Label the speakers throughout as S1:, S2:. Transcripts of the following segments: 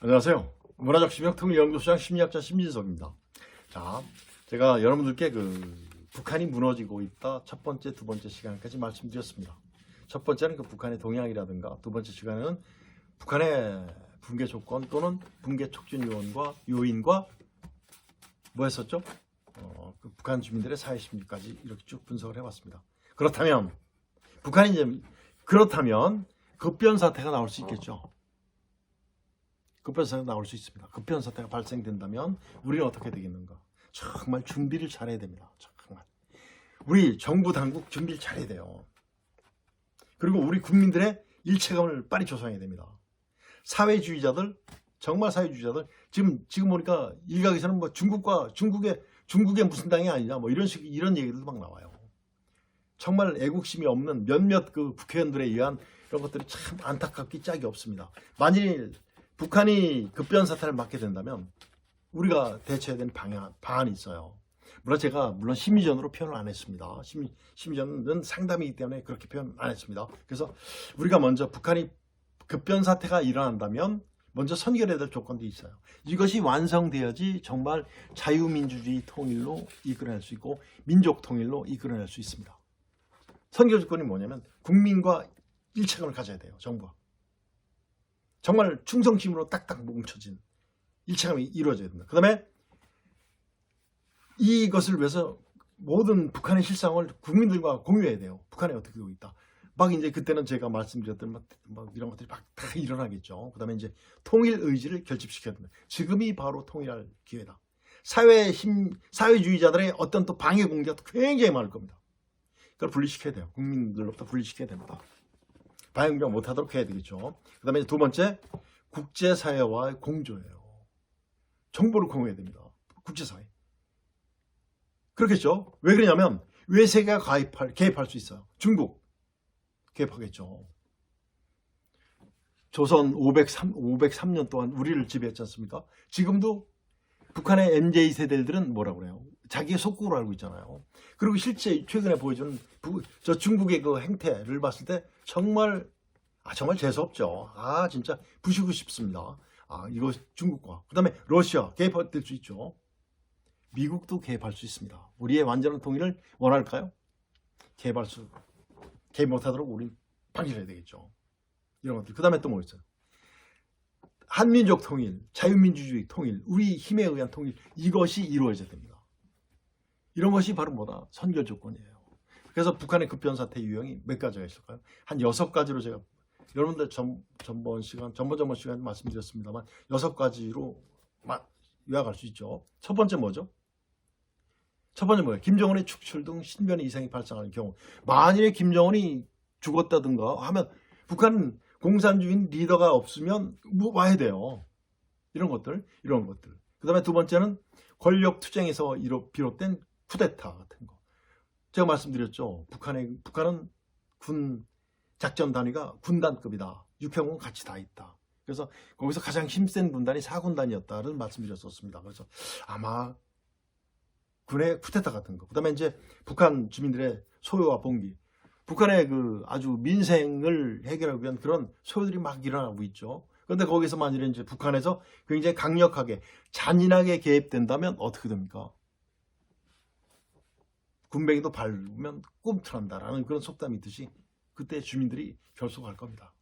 S1: 안녕하세요. 문화적 심리학 통일연구소장 심리학자 심진석입니다. 자, 제가 여러분들께 북한이 무너지고 있다 첫 번째, 두 번째 시간까지 말씀드렸습니다. 첫 번째는 북한의 동향이라든가, 두 번째 시간에는 북한의 붕괴 조건 또는 붕괴 촉진 요인과 뭐 했었죠? 북한 주민들의 사회 심리까지 이렇게 쭉 분석을 해봤습니다. 그렇다면 그렇다면 급변 사태가 나올 수 있겠죠. 급변 사태가 나올 수 있습니다. 급변 사태가 발생된다면 우리는 어떻게 되겠는가? 정말 준비를 잘해야 됩니다. 정말 우리 정부 당국 준비를 잘해야 돼요. 그리고 우리 국민들의 일체감을 빨리 조성해야 됩니다. 사회주의자들, 정말 사회주의자들, 지금 보니까 일각에서는 뭐 중국의 무슨 당이 아니냐 뭐 이런 얘기들도 막 나와요. 정말 애국심이 없는 몇몇 국회의원들에 의한 이런 것들이 참 안타깝기 짝이 없습니다. 만일 북한이 급변 사태를 맞게 된다면 우리가 대처해야 되는 방안이 있어요. 물론 심리전으로 표현을 안 했습니다. 심리전은 상담이기 때문에 그렇게 표현 안 했습니다. 그래서 우리가 먼저 북한이 급변 사태가 일어난다면 먼저 선결해야 될 조건도 있어요. 이것이 완성되어야지 정말 자유민주주의 통일로 이끌어낼 수 있고 민족 통일로 이끌어낼 수 있습니다. 선결 조건이 뭐냐면 국민과 일체감을 가져야 돼요. 정부가. 정말 충성심으로 딱딱 뭉쳐진 일체감이 이루어져야 된다. 그 다음에 이것을 위해서 모든 북한의 실상을 국민들과 공유해야 돼요. 북한이 어떻게 되고 있다. 막 이제 그때는 제가 말씀드렸던 막 이런 것들이 막 다 일어나겠죠. 그 다음에 이제 통일 의지를 결집시켜야 된다. 지금이 바로 통일할 기회다. 사회주의자들의 어떤 또 방해 공작도 굉장히 많을 겁니다. 그걸 분리시켜야 돼요. 국민들로부터 분리시켜야 됩니다. 방해 공작 못하도록 해야 되겠죠. 그 다음에 두 번째, 국제사회와의 공조예요. 정보를 공유해야 됩니다. 국제사회. 그렇겠죠. 왜 그러냐면 외세가 개입할 수 있어요. 중국 개입하겠죠. 조선 503년 동안 우리를 지배했지 않습니까? 지금도 북한의 MZ세대들은 뭐라고 그래요? 자기의 속국으로 알고 있잖아요. 그리고 실제 최근에 보여주는 저 중국의 그 행태를 봤을 때 정말 재수없죠. 진짜 부시고 싶습니다. 이거 중국과 그 다음에 러시아 개입될 수 있죠. 미국도 개입할 수 있습니다. 우리의 완전한 통일을 원할까요? 개입 못하도록 우리 방지해야 되겠죠. 이런 것들. 그 다음에 또 뭐 있어요? 한민족 통일, 자유민주주의 통일, 우리 힘에 의한 통일, 이것이 이루어져야 됩니다. 이런 것이 바로 뭐다? 선결 조건이에요. 그래서 북한의 급변 사태 유형이 몇 가지가 있을까요? 한 6가지로 제가 여러분들 전번 시간 말씀드렸습니다만 6가지로 요약할 수 있죠. 첫 번째 뭐죠? 첫 번째 뭐예요? 김정은의 축출 등 신변의 이상이 발생하는 경우, 만일에 김정은이 죽었다든가 하면 북한 공산주의인 리더가 없으면 와야 돼요. 이런 것들. 그 다음에 두 번째는 권력 투쟁에서 비롯된 쿠데타 같은 거. 제가 말씀드렸죠. 북한은 군 작전 단위가 군단급이다. 육해공은 같이 다 있다. 그래서 거기서 가장 힘센 군단이 4군단이었다는 말씀드렸었습니다. 그래서 아마 군의 쿠데타 같은 거. 그 다음에 이제 북한 주민들의 소요와 봉기. 북한의 아주 민생을 해결하기 위한 그런 소요들이 막 일어나고 있죠. 그런데 거기서 만일에 이제 북한에서 굉장히 강력하게 잔인하게 개입된다면 어떻게 됩니까? 군뱅이도 밟으면 꿈틀한다라는 그런 속담이 있듯이 그때 주민들이 결속할 겁니다.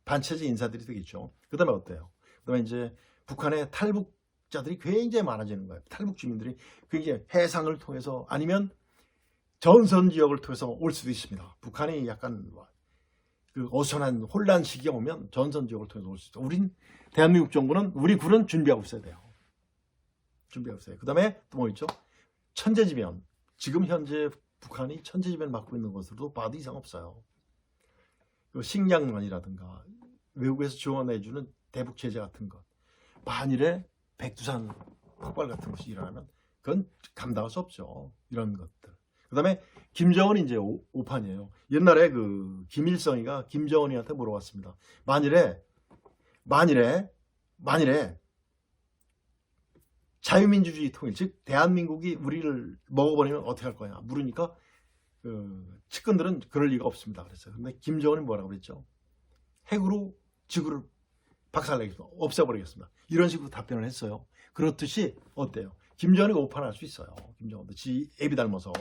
S1: 반체제 인사들이 되겠죠. 그 다음에 어때요? 그 다음에 이제 북한의 탈북자들이 굉장히 많아지는 거예요. 탈북 주민들이 굉장히 해상을 통해서 아니면 전선 지역을 통해서 올 수도 있습니다. 북한이 약간 어수선한 혼란 시기가 오면 전선 지역을 통해서 올 수 있다. 대한민국 정부는 우리 군은 준비하고 있어야 돼요. 그 다음에 또 뭐 있죠? 천재지변. 지금 현재 북한이 천재지변을 맡고 있는 것으로도 봐도 이상 없어요. 식량난이라든가 외국에서 지원해주는 대북 제재 같은 것. 만일에 백두산 폭발 같은 것이 일어나면 그건 감당할 수 없죠. 이런 것들. 그 다음에 김정은이 이제 오판이에요. 옛날에 김일성이가 김정은이한테 물어봤습니다. 만일에 자유민주주의 통일, 즉 대한민국이 우리를 먹어버리면 어떻게 할 거냐 물으니까 측근들은 그럴 리가 없습니다. 그랬어요. 근데 김정은이 뭐라고 그랬죠? 핵으로 지구를 박살내겠습니다. 없애버리겠습니다. 이런 식으로 답변을 했어요. 그렇듯이 어때요? 김정은이 오판할 수 있어요. 김정은도 지 애비 닮아서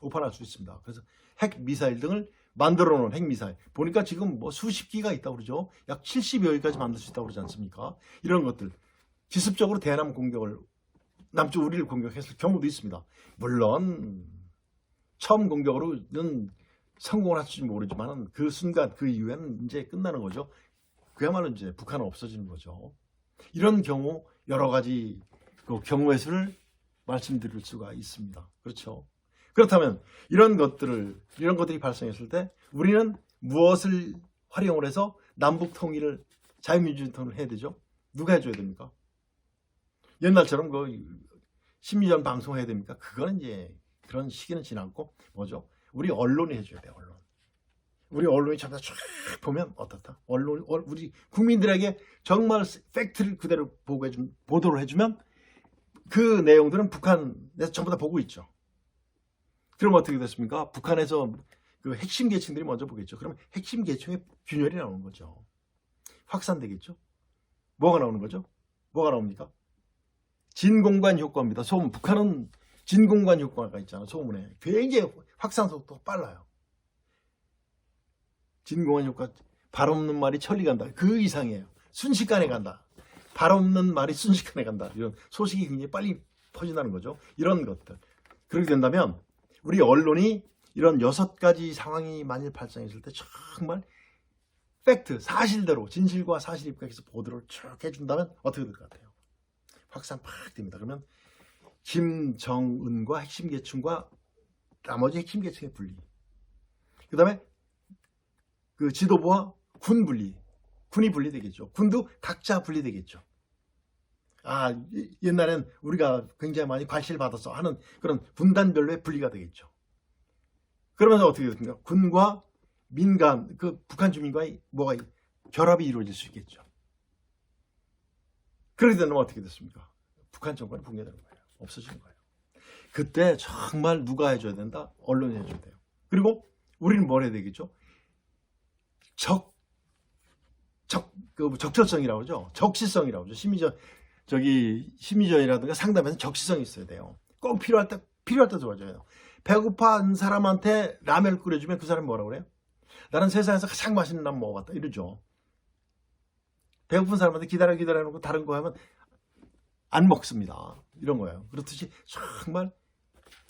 S1: 오판할 수 있습니다. 그래서 핵 미사일 등을 만들어 놓은 핵 미사일 보니까 지금 뭐 수십 기가 있다고 그러죠. 약 70여 기까지 만들 수 있다고 그러지 않습니까? 이런 것들 기습적으로 대남 공격을 남쪽 우리를 공격했을 경우도 있습니다. 물론 처음 공격으로는 성공을 할지 모르지만 그 순간 그 이후에는 이제 끝나는 거죠. 그야말로 이제 북한은 없어지는 거죠. 이런 경우 여러 가지 그 경우의 수를 말씀드릴 수가 있습니다. 그렇죠. 그렇다면 이런 것들이 발생했을 때 우리는 무엇을 활용을 해서 남북 통일을 자유민주주의 통일을 해야 되죠? 누가 해줘야 됩니까? 옛날처럼 그 심리전 방송해야 됩니까? 그거는 이제 그런 시기는 지났고 뭐죠? 우리 언론이 해줘야 돼요. 언론. 우리 언론이 전부 다 쫙 보면 어떻다? 우리 국민들에게 정말 팩트를 그대로 보도를 해주면 그 내용들은 북한에서 전부 다 보고 있죠. 그럼 어떻게 됐습니까? 북한에서 그 핵심 계층들이 먼저 보겠죠. 그러면 핵심 계층의 균열이 나오는 거죠. 확산되겠죠. 뭐가 나오는 거죠? 뭐가 나옵니까? 진공관 효과입니다. 소문. 북한은 진공관 효과가 있잖아요. 소문에. 굉장히 확산 속도가 빨라요. 진공관 효과. 발 없는 말이 천리 간다. 그 이상이에요. 순식간에 간다. 발 없는 말이 순식간에 간다. 이런 소식이 굉장히 빨리 퍼진다는 거죠. 이런 것들. 그렇게 된다면 우리 언론이 이런 6가지 상황이 만일 발생했을 때 정말 팩트, 사실대로 진실과 사실 입각해서 보도를 쭉 해준다면 어떻게 될 것 같아요? 확산 팍 됩니다. 그러면 김정은과 핵심 계층과 나머지 핵심 계층의 분리. 그 다음에 그 지도부와 군 분리. 군이 분리되겠죠. 군도 각자 분리되겠죠. 아, 옛날엔 우리가 굉장히 많이 관심을 받아서 하는 그런 분단별로의 분리가 되겠죠. 그러면서 어떻게 됩니까? 군과 민간, 그 북한 주민과의 뭐가 결합이 이루어질 수 있겠죠. 그렇게 되면 어떻게 됐습니까? 북한 정권이 붕괴되는 거예요. 없어지는 거예요. 그때 정말 누가 해줘야 된다? 언론이 해줘야 돼요. 그리고 우리는 뭘 해야 되겠죠? 적절성이라고 그러죠. 적시성이라고 그러죠. 심리전이라든가 상담에는 적시성이 있어야 돼요. 꼭 필요할 때 도와줘요. 배고파한 사람한테 라면을 끓여주면 그 사람이 뭐라고 그래요? 나는 세상에서 가장 맛있는 라면 먹어봤다. 이러죠. 배고픈 사람한테 기다려놓고 다른 거 하면 안 먹습니다. 이런 거예요. 그렇듯이 정말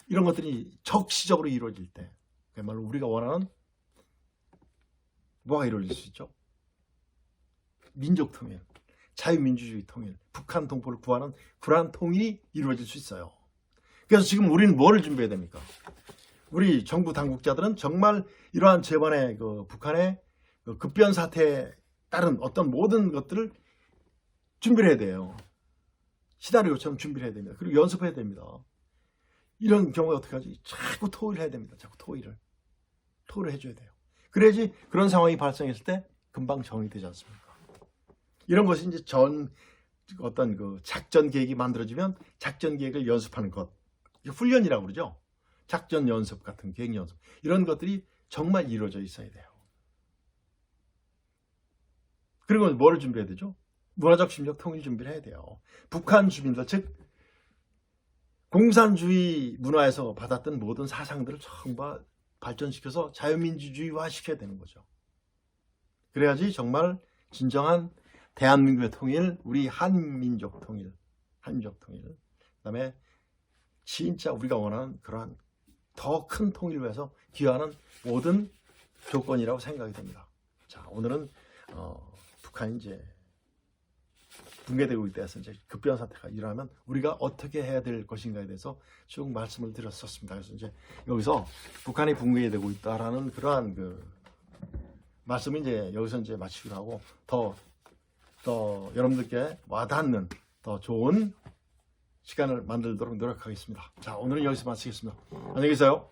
S1: 이런 것들이 적시적으로 이루어질 때 그야말로 우리가 원하는 뭐가 이루어질 수 있죠? 민족 통일, 자유민주주의 통일, 북한 동포를 구하는 그러한 통일이 이루어질 수 있어요. 그래서 지금 우리는 뭐를 준비해야 됩니까? 우리 정부 당국자들은 정말 이러한 저번에 그 북한의 그 급변 사태에 따른 어떤 모든 것들을 준비를 해야 돼요. 시나리오처럼 준비를 해야 됩니다. 그리고 연습해야 됩니다. 이런 경우에 어떻게 하지? 자꾸 토의를 해야 됩니다. 자꾸 토의를 해줘야 돼요. 그래야지 그런 상황이 발생했을 때 금방 정리되지 않습니까? 이런 것이 이제 어떤 그 작전 계획이 만들어지면 작전 계획을 연습하는 것. 훈련이라고 그러죠. 작전 연습 같은 계획 연습. 이런 것들이 정말 이루어져 있어야 돼요. 그리고 뭐를 준비해야 되죠? 문화적 심리적 통일 준비를 해야 돼요. 북한 주민들, 즉 공산주의 문화에서 받았던 모든 사상들을 전부 발전시켜서 자유민주주의화 시켜야 되는 거죠. 그래야지 정말 진정한 대한민국의 통일, 우리 한민족 통일, 그다음에 진짜 우리가 원하는 그러한 더 큰 통일을 위해서 기여하는 모든 조건이라고 생각이 됩니다. 자, 오늘은 북한이 이제 붕괴되고 있다해서 이제 급변 사태가 일어나면 우리가 어떻게 해야 될 것인가에 대해서 쭉 말씀을 드렸었습니다. 그래서 이제 여기서 북한이 붕괴되고 있다라는 그러한 그 말씀을 이제 여기서 이제 마치기로 하고 더 여러분들께 와닿는 더 좋은 시간을 만들도록 노력하겠습니다. 자, 오늘은 여기서 마치겠습니다. 안녕히 계세요.